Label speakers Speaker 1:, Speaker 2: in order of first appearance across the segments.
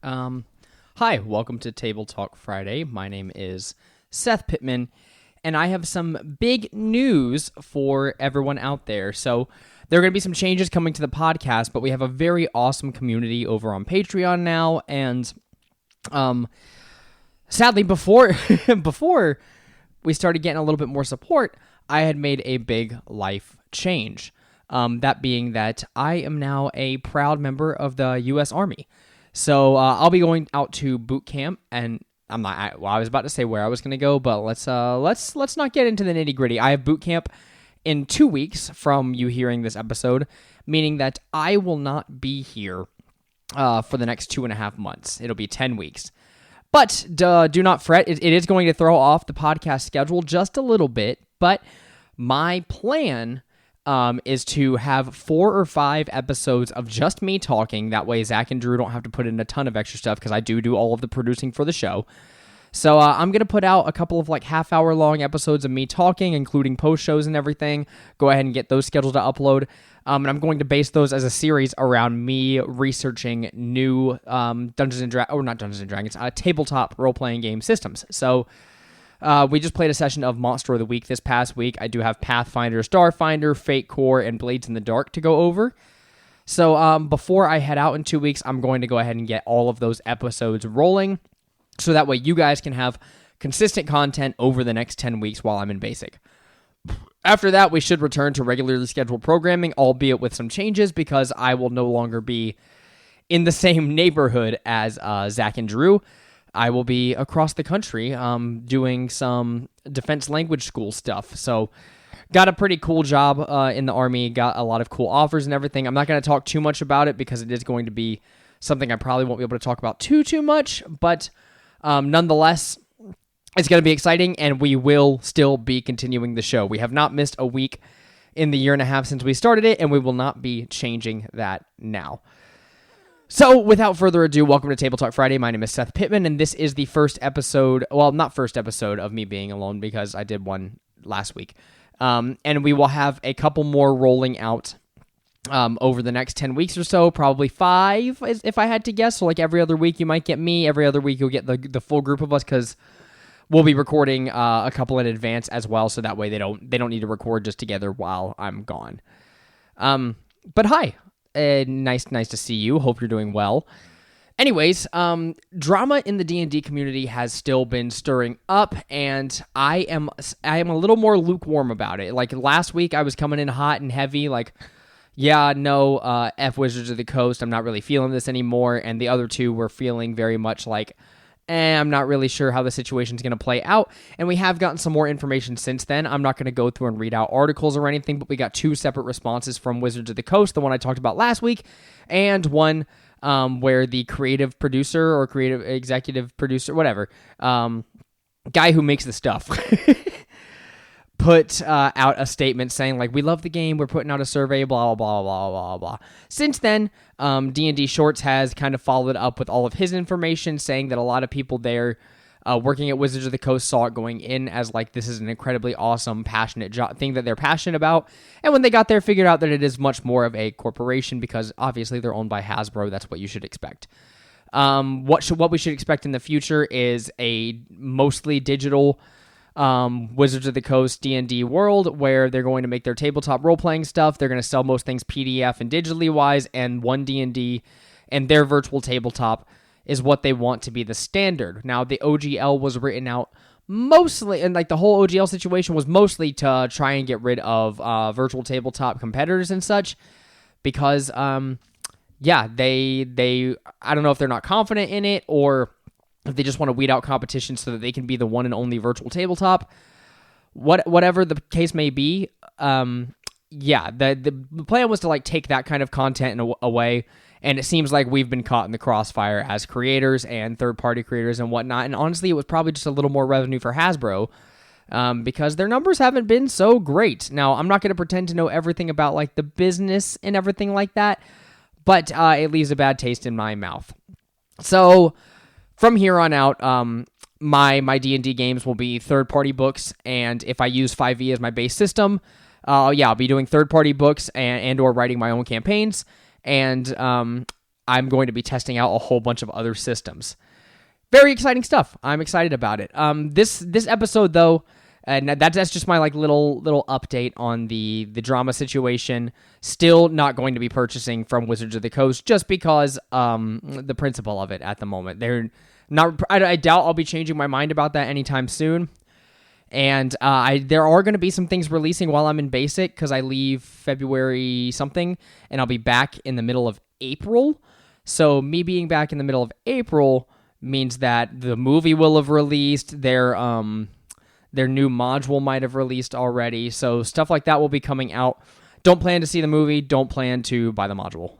Speaker 1: Hi, welcome to Table Talk Friday. My name is Seth Pittman, and I have some big news for everyone out there. So, there are going to be some changes coming to the podcast, but we have a very awesome community over on Patreon now, and sadly, before before we started getting a little bit more support, I had made a big life change. That being that I am now a proud member of the U.S. Army. So I'll be going out to boot camp, and I was about to say where I was going to go, but let's not get into the nitty gritty. I have boot camp in 2 weeks from you hearing this episode, meaning that I will not be here for the next 2.5 months. It'll be 10 weeks. But do not fret. It is going to throw off the podcast schedule just a little bit, but my plan is to have 4 or 5 episodes of just me talking. That way Zach and Drew don't have to put in a ton of extra stuff because I do all of the producing for the show. So I'm going to put out a couple of half-hour long episodes of me talking, including post-shows and everything. Go ahead and get those scheduled to upload. And I'm going to base those as a series around me researching new tabletop role-playing game systems. So we just played a session of Monster of the Week this past week. I do have Pathfinder, Starfinder, Fate Core, and Blades in the Dark to go over. So before I head out in 2 weeks, I'm going to go ahead and get all of those episodes rolling, so that way you guys can have consistent content over the next 10 weeks while I'm in Basic. After that, we should return to regularly scheduled programming, albeit with some changes, because I will no longer be in the same neighborhood as Zach and Drew. I will be across the country doing some defense language school stuff. So got a pretty cool job in the Army, got a lot of cool offers and everything. I'm not going to talk too much about it because it is going to be something I probably won't be able to talk about too much, but nonetheless, it's going to be exciting, and we will still be continuing the show. We have not missed a week in the 1.5 years since we started it, and we will not be changing that now. So, without further ado, welcome to Table Talk Friday. My name is Seth Pittman, and this is the first episode, well, not first episode of me being alone, because I did one last week. And we will have a couple more rolling out over the next 10 weeks or so, probably 5, if I had to guess. So, every other week you might get me, every other week you'll get the full group of us, because we'll be recording a couple in advance as well, so that way they don't need to record just together while I'm gone. But hi. Nice to see you. Hope you're doing well. Anyways, drama in the D&D community has still been stirring up, and I am a little more lukewarm about it. Last week, I was coming in hot and heavy, F Wizards of the Coast, I'm not really feeling this anymore, and the other two were feeling very much I'm not really sure how the situation's going to play out, and we have gotten some more information since then. I'm not going to go through and read out articles or anything, but we got 2 separate responses from Wizards of the Coast, the one I talked about last week, and one where the creative producer or creative executive producer, whatever, guy who makes the stuff, put out a statement saying, we love the game, we're putting out a survey, blah, blah, blah, blah, blah. Since then, D&D Shorts has kind of followed up with all of his information, saying that a lot of people there working at Wizards of the Coast saw it going in as, this is an incredibly awesome, passionate thing that they're passionate about. And when they got there, figured out that it is much more of a corporation, because obviously they're owned by Hasbro. That's what you should expect. What we should expect in the future is a mostly digital Wizards of the Coast D&D world, where they're going to make their tabletop role-playing stuff. They're going to sell most things PDF and digitally wise, and one D&D and their virtual tabletop is what they want to be the standard. Now, the OGL was written out mostly, and the whole OGL situation was mostly to try and get rid of virtual tabletop competitors and such, because they I don't know if they're not confident in it, or if they just want to weed out competition so that they can be the one and only virtual tabletop. Whatever the case may be, the plan was to take that kind of content away, and it seems like we've been caught in the crossfire as creators and third-party creators and whatnot, and honestly, it was probably just a little more revenue for Hasbro, because their numbers haven't been so great. Now, I'm not going to pretend to know everything about the business and everything like that, but it leaves a bad taste in my mouth. So from here on out, my D&D games will be third-party books, and if I use 5e as my base system, I'll be doing third-party books and or writing my own campaigns. And I'm going to be testing out a whole bunch of other systems. Very exciting stuff. I'm excited about it. This episode though, and that's just my like little update on the drama situation. Still not going to be purchasing from Wizards of the Coast just because the principle of it at the moment. They're not. I doubt I'll be changing my mind about that anytime soon. And there are going to be some things releasing while I'm in Basic because I leave February something, and I'll be back in the middle of April. So me being back in the middle of April means that the movie will have released. Their new module might have released already. So stuff like that will be coming out. Don't plan to see the movie. Don't plan to buy the module.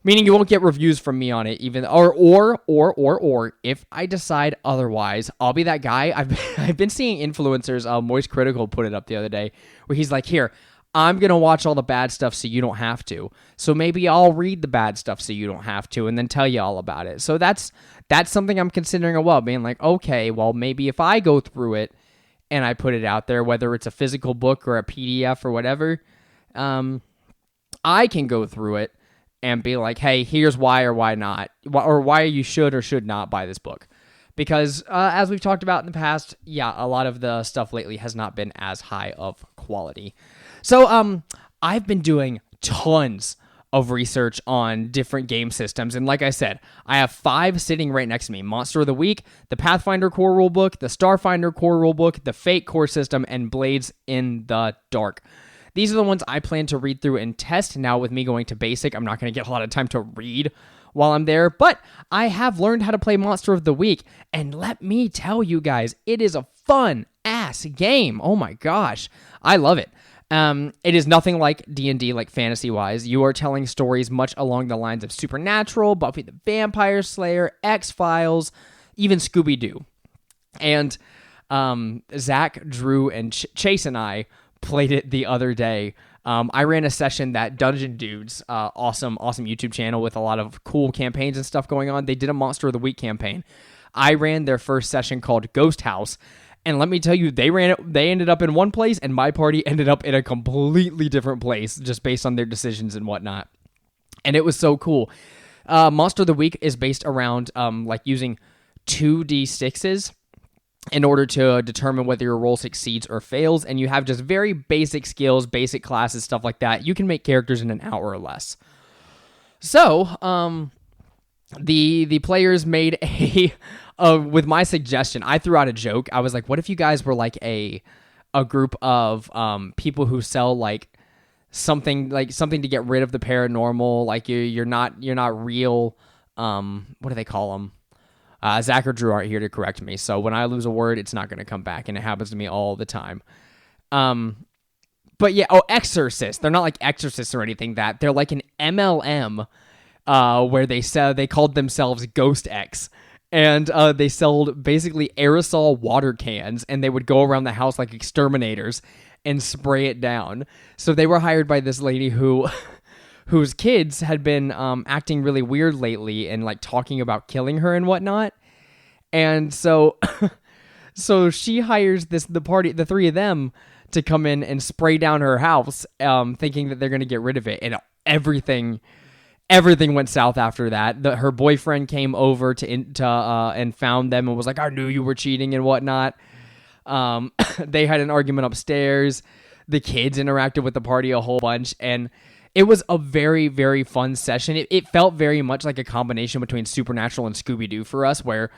Speaker 1: Meaning you won't get reviews from me on it, even or if I decide otherwise, I'll be that guy. I've been seeing influencers, Moist Critical put it up the other day, where he's like, here, I'm gonna watch all the bad stuff so you don't have to. So maybe I'll read the bad stuff so you don't have to, and then tell you all about it. So that's something I'm considering as well, being like, okay, well maybe if I go through it and I put it out there, whether it's a physical book or a PDF or whatever, I can go through it and be like, hey, here's why or why not, or why you should or should not buy this book. Because as we've talked about in the past, yeah, a lot of the stuff lately has not been as high of quality. So I've been doing tons of research on different game systems. And like I said, I have 5 sitting right next to me. Monster of the Week, the Pathfinder core rulebook, the Starfinder core rulebook, the Fate core system, and Blades in the Dark. These are the ones I plan to read through and test. Now with me going to Basic, I'm not going to get a lot of time to read while I'm there, but I have learned how to play Monster of the Week, and let me tell you guys, it is a fun-ass game. Oh my gosh, I love it. It is nothing like D&D, like fantasy-wise. You are telling stories much along the lines of Supernatural, Buffy the Vampire Slayer, X-Files, even Scooby-Doo. And Zach, Drew, and Chase and I played it the other day. I ran a session that Dungeon Dudes, awesome YouTube channel with a lot of cool campaigns and stuff going on. They did a Monster of the Week campaign. I ran their first session called Ghost House, and let me tell you, they ended up in one place, and my party ended up in a completely different place, just based on their decisions and whatnot. And it was so cool. Monster of the Week is based around like using 2d6s in order to determine whether your roll succeeds or fails, and you have just very basic skills, basic classes, stuff like that. You can make characters in an hour or less. So, the players made with my suggestion, I threw out a joke. I was like, what if you guys were like a group of people who sell like something to get rid of the paranormal, like you're not real, what do they call them? Zach or Drew aren't here to correct me, so when I lose a word, it's not going to come back, and it happens to me all the time. But yeah, exorcists. They're not like exorcists or anything. That they're like an MLM, where they called themselves Ghost X, and they sold basically aerosol water cans, and they would go around the house like exterminators and spray it down. So they were hired by this lady whose kids had been acting really weird lately and like talking about killing her and whatnot. And so she hires the 3 of them to come in and spray down her house, thinking that they're going to get rid of it. And everything went south after that. Her boyfriend came over and found them and was like, I knew you were cheating and whatnot. They had an argument upstairs. The kids interacted with the party a whole bunch, and it was a very, very fun session. It felt very much like a combination between Supernatural and Scooby-Doo for us, where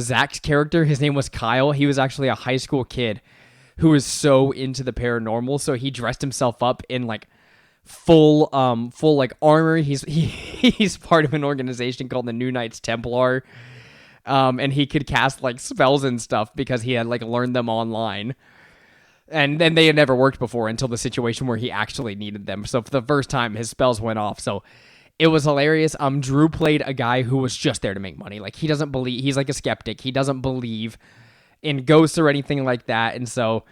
Speaker 1: Zach's character, his name was Kyle. He was actually a high school kid who was so into the paranormal, so he dressed himself up in like full like armor. He's part of an organization called the New Knights Templar, and he could cast like spells and stuff because he had like learned them online. And then they had never worked before until the situation where he actually needed them. So for the first time, his spells went off. So it was hilarious. Drew played a guy who was just there to make money. Like, he's like a skeptic. He doesn't believe in ghosts or anything like that. And so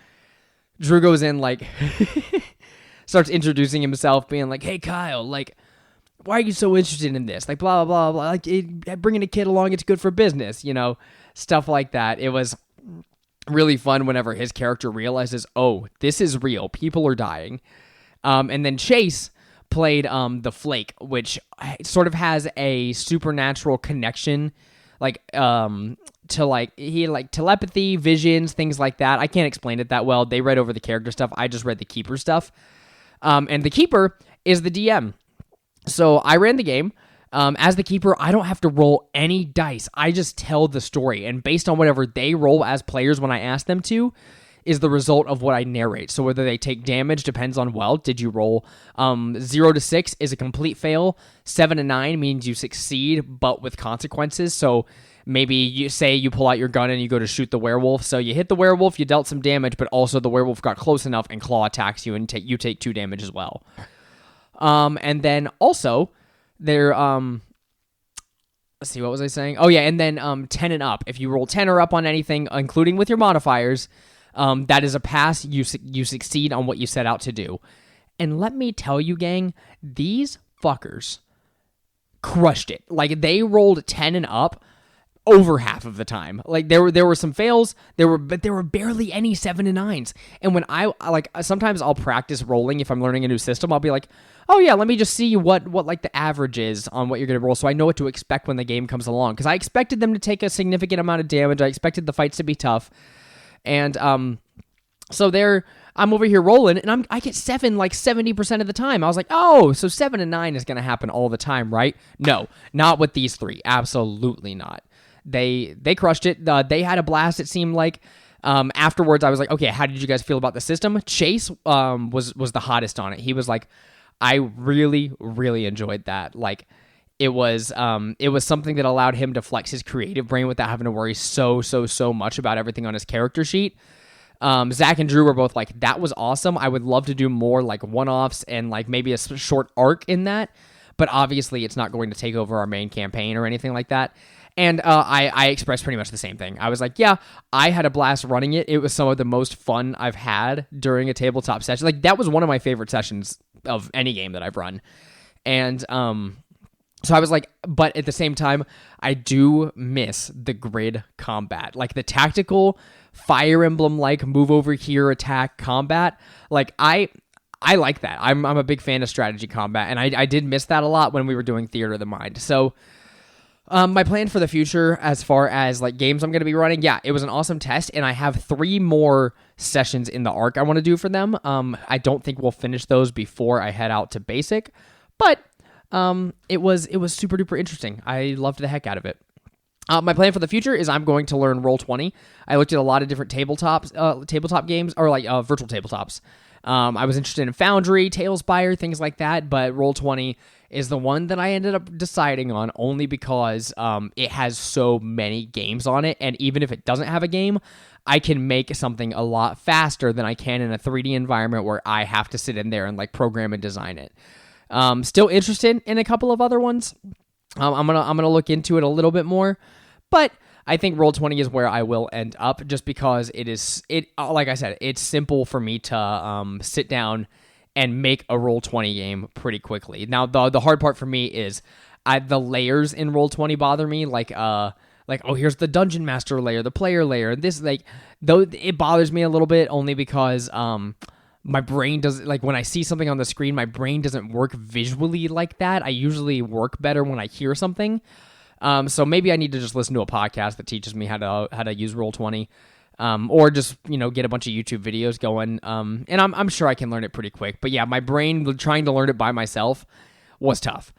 Speaker 1: Drew goes in, like, starts introducing himself, being like, hey, Kyle, like, why are you so interested in this? Like, blah, blah, blah, blah. Like, bringing a kid along, it's good for business, stuff like that. It was really fun whenever his character realizes, oh, this is real. People are dying. And then Chase, played the Flake, which sort of has a supernatural connection, to he telepathy, visions, things like that. I can't explain it that well. They read over the character stuff. I just read the Keeper stuff. And the Keeper is the DM. So I ran the game. As the Keeper, I don't have to roll any dice. I just tell the story. And based on whatever they roll as players when I ask them to, is the result of what I narrate. So whether they take damage depends on, well, did you roll 0 to 6 is a complete fail. 7 to 9 means you succeed, but with consequences. So maybe you say you pull out your gun and you go to shoot the werewolf. So you hit the werewolf, you dealt some damage, but also the werewolf got close enough and claw attacks you and you take 2 damage as well. And then also there, let's see, what was I saying? Oh yeah, and then 10 and up. If you roll 10 or up on anything, including with your modifiers, that is a pass. You succeed on what you set out to do. And let me tell you, gang, these fuckers crushed it. Like, they rolled 10 and up over half of the time. Like, there were some fails, but there were barely any 7 and 9s. And when sometimes I'll practice rolling if I'm learning a new system. I'll be like, oh yeah, let me just see what like the average is on what you're going to roll, so I know what to expect when the game comes along. Because I expected them to take a significant amount of damage. I expected the fights to be tough. And so I'm over here rolling, and I get 7 like 70% of the time. I was like, oh, so 7 and 9 is going to happen all the time, right? No, not with these 3. Absolutely not. They crushed it. They had a blast, it seemed like. Afterwards, I was like, okay, how did you guys feel about the system? Chase was the hottest on it. He was like, I really, really enjoyed that. Like, it was something that allowed him to flex his creative brain without having to worry so much about everything on his character sheet. Zach and Drew were both like, that was awesome. I would love to do more like one-offs and like maybe a short arc in that, but obviously it's not going to take over our main campaign or anything like that. And I expressed pretty much the same thing. I was like, yeah, I had a blast running it. It was some of the most fun I've had during a tabletop session. Like, that was one of my favorite sessions of any game that I've run. And so I was like, but at the same time, I do miss the grid combat. Like, the tactical Fire Emblem-like move over here, attack combat. Like, I like that. I'm a big fan of strategy combat, and I did miss that a lot when we were doing Theater of the Mind. So my plan for the future, as far as like games I'm going to be running, yeah, it was an awesome test, and I have 3 more sessions in the arc I want to do for them. I don't think we'll finish those before I head out to Basic, but it was super duper interesting. I loved the heck out of it. My plan for the future is I'm going to learn Roll20. I looked at a lot of different tabletop games, or like virtual tabletops. I was interested in Foundry, Tailspire, things like that, but Roll20 is the one that I ended up deciding on only because it has so many games on it, and even if it doesn't have a game, I can make something a lot faster than I can in a 3D environment where I have to sit in there and like program and design it. Still interested in a couple of other ones. I'm gonna look into it a little bit more, but I think Roll20 is where I will end up, just because like I said, it's simple for me to sit down and make a Roll20 game pretty quickly. Now, the hard part for me is the layers in Roll20 bother me. Like, oh, here's the Dungeon Master layer, the player layer. This, like, though it bothers me a little bit only because my brain doesn't, like, when I see something on the screen, my brain doesn't work visually like that. I usually work better when I hear something. So maybe I need to just listen to a podcast that teaches me how to use Roll20, or just, get a bunch of YouTube videos going. And I'm sure I can learn it pretty quick. But yeah, my brain trying to learn it by myself was tough.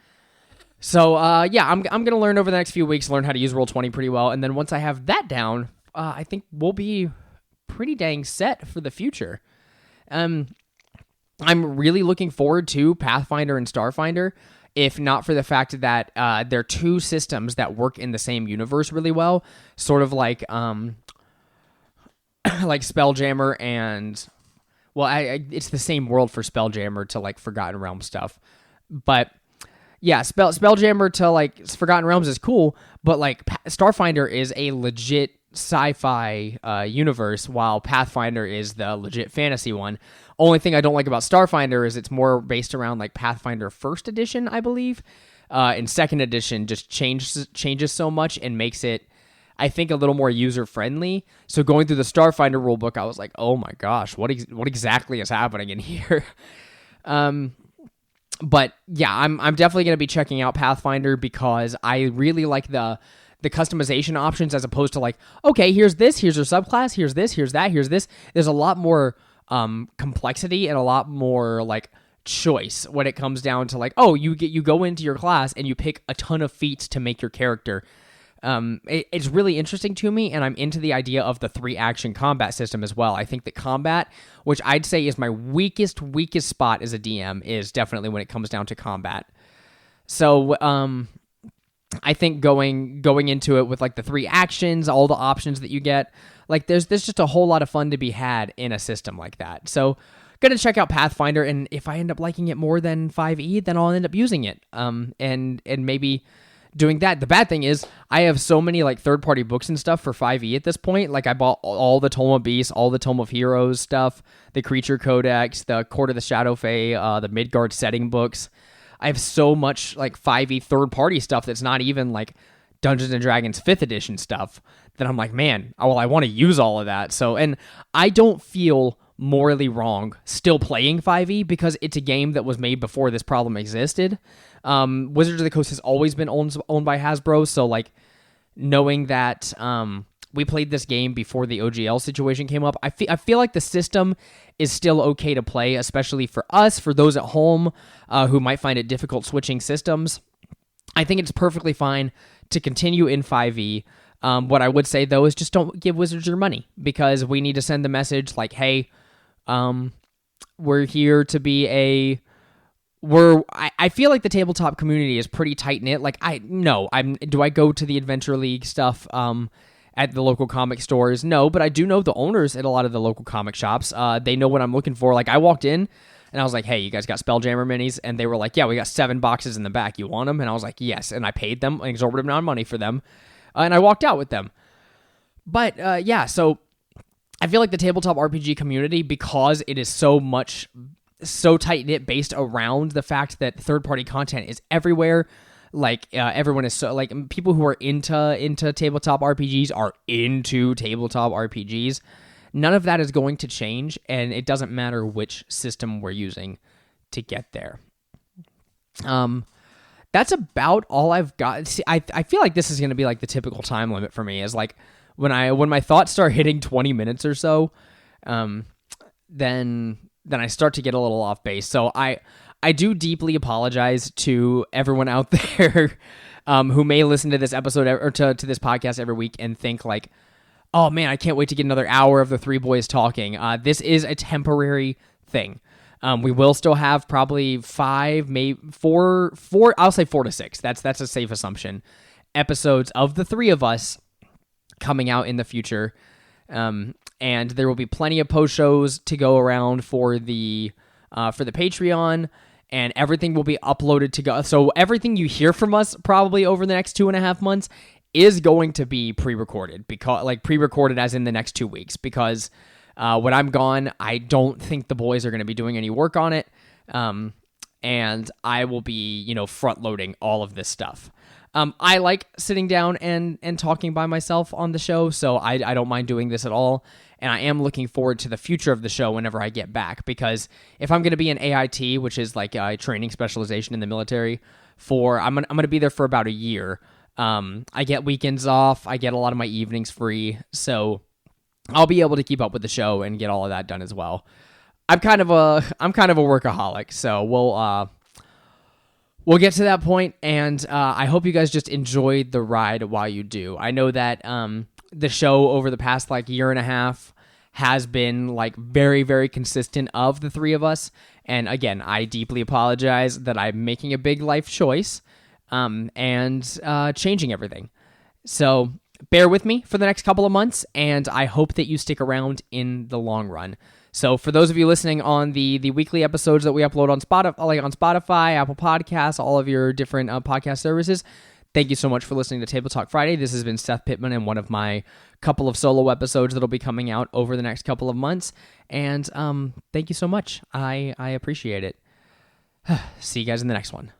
Speaker 1: So yeah, I'm gonna learn over the next few weeks, learn how to use Roll20 pretty well, and then once I have that down, I think we'll be pretty dang set for the future. I'm really looking forward to Pathfinder and Starfinder, if not for the fact that they're 2 systems that work in the same universe really well, sort of like like Spelljammer and, well, it's the same world for Spelljammer to like Forgotten Realms stuff, but yeah, Spelljammer to like Forgotten Realms is cool, but like Starfinder is a legit sci-fi universe, while Pathfinder is the legit fantasy one. Only thing I don't like about Starfinder is it's more based around like Pathfinder 1st edition, I believe. And 2nd edition just changes so much and makes it, I think, a little more user-friendly. So going through the Starfinder rulebook, I was like, oh my gosh, what exactly is happening in here? But yeah, I'm definitely going to be checking out Pathfinder because I really like the customization options as opposed to like, okay, here's this, here's your subclass, here's this, here's that, here's this. There's a lot more complexity and a lot more like choice when it comes down to like, oh, you go into your class and you pick a ton of feats to make your character. It's really interesting to me, and I'm into the idea of the 3-action combat system as well. I think that combat, which I'd say is my weakest spot as a DM, is definitely when it comes down to combat. So, I think going into it with like the 3 actions, all the options that you get, like there's just a whole lot of fun to be had in a system like that. So, gonna check out Pathfinder, and if I end up liking it more than 5e, then I'll end up using it. And maybe doing that. The bad thing is I have so many like third-party books and stuff for 5e at this point. Like I bought all the Tome of Beasts, all the Tome of Heroes stuff, the Creature Codex, the Court of the Shadow Fae, the Midgard setting books. I have so much like 5e third-party stuff that's not even like Dungeons & Dragons 5th edition stuff that I'm like, man, I want to use all of that. So, and I don't feel morally wrong still playing 5e because it's a game that was made before this problem existed. Wizards of the Coast has always been owned by Hasbro, so like knowing that we played this game before the OGL situation came up, I feel like the system is still okay to play, especially for us, for those at home who might find it difficult switching systems. I think it's perfectly fine to continue in 5e. What I would say, though, is just don't give Wizards your money, because we need to send the message like, hey, we're here to be I feel like the tabletop community is pretty tight-knit. Like, do I go to the Adventure League stuff at the local comic stores? No, but I do know the owners at a lot of the local comic shops. They know what I'm looking for. Like, I walked in, and I was like, hey, you guys got Spelljammer minis? And they were like, yeah, we got 7 boxes in the back. You want them? And I was like, yes. And I paid them an exorbitant amount of money for them. And I walked out with them. But, yeah, so I feel like the tabletop RPG community, because it is so tight-knit based around the fact that third-party content is everywhere, like everyone is so like people who are into tabletop RPGs are into tabletop RPGs. None of that is going to change, and it doesn't matter which system we're using to get there. That's about all I've got. See, I feel like this is going to be like the typical time limit for me, is like when my thoughts start hitting 20 minutes or so, then I start to get a little off base. So I do deeply apologize to everyone out there who may listen to this episode or to this podcast every week and think like, oh man, I can't wait to get another hour of the 3 boys talking. This is a temporary thing. We will still have probably 5, maybe 4, I'll say 4 to 6. That's a safe assumption. Episodes of the 3 of us coming out in the future. And there will be plenty of post shows to go around for the Patreon, and everything will be uploaded to go. So everything you hear from us probably over the next 2.5 months is going to be pre-recorded, because like pre-recorded as in the next 2 weeks, because when I'm gone, I don't think the boys are going to be doing any work on it. And I will be, front loading all of this stuff. I like sitting down and talking by myself on the show, so I don't mind doing this at all. And I am looking forward to the future of the show whenever I get back, because if I'm going to be an AIT, which is like a training specialization in the military, I'm going to be there for about a year. I get weekends off. I get a lot of my evenings free, so I'll be able to keep up with the show and get all of that done as well. I'm kind of a workaholic, so we'll get to that point, and I hope you guys just enjoyed the ride while you do. I know that the show over the past like year and a half has been like very, very consistent of the 3 of us. And again, I deeply apologize that I'm making a big life choice and changing everything. So bear with me for the next couple of months, and I hope that you stick around in the long run. So for those of you listening on the weekly episodes that we upload on Spotify, Apple Podcasts, all of your different podcast services, thank you so much for listening to Table Talk Friday. This has been Seth Pittman, and one of my couple of solo episodes that'll be coming out over the next couple of months. And thank you so much. I appreciate it. See you guys in the next one.